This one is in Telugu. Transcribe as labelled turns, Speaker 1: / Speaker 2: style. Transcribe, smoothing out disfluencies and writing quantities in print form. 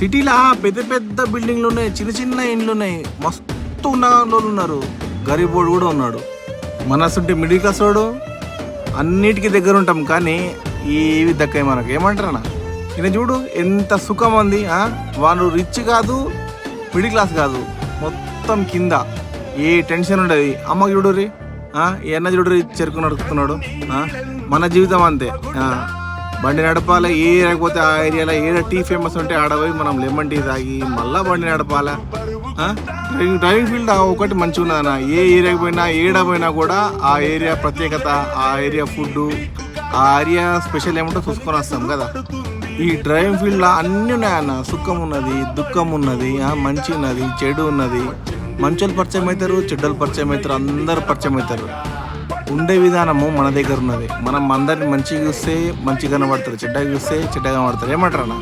Speaker 1: సిటీలో పెద్ద పెద్ద బిల్డింగ్లు ఉన్నాయి, చిన్న చిన్న ఇండ్లు ఉన్నాయి, మస్తు ఉన్న వాళ్ళు ఉన్నారు, గరీబోడు కూడా ఉన్నాడు. మనసుంటే మిడిల్ క్లాస్ వాడు అన్నిటికీ దగ్గర ఉంటాం, కానీ ఇవి దక్కాయి మనకు. ఏమంటారన్నా ఈయన చూడు ఎంత సుఖం ఉంది. వాళ్ళు రిచ్ కాదు, మిడిల్ క్లాస్ కాదు, మొత్తం కింద, ఏ టెన్షన్ ఉండదు. అమ్మకి చూడుర్రి, ఎన్న చూడుర్రి చెరుకు నడుపుతున్నాడు. మన జీవితం అంతే, బండి నడపాలి. ఏ ఏరియాకపోతే ఆ ఏరియాలో ఏడ టీ ఫేమస్ ఉంటే ఆడపోయి మనం లెమన్ టీ తాగి మళ్ళీ బండి నడపాలా. డ్రైవింగ్ ఫీల్డ్ ఒకటి మంచిగా ఉన్నదన్న. ఏ ఏరియాకి పోయినా ఏడ పోయినా కూడా ఆ ఏరియా ప్రత్యేకత, ఆ ఏరియా ఫుడ్, ఆ ఏరియా స్పెషల్ ఏమంటో చూసుకొని వస్తాం కదా. ఈ డ్రైవింగ్ ఫీల్డ్లో అన్నీ ఉన్నాయన్న. సుఖం ఉన్నది, దుఃఖం ఉన్నది, మంచి ఉన్నది, చెడు ఉన్నది. మంచోళ్ళు పరిచయం అవుతారు, చెడ్డలు పరిచయం అవుతారు, అందరు పరిచయం అవుతారు. ఉండే విధానము మన దగ్గర ఉన్నది. మనం అందరిని మంచిగా చూస్తే మంచిగా కనబడతారు, చెడ్డగా చూస్తే చెడ్డగా కనబడతారు. ఏమంటారా?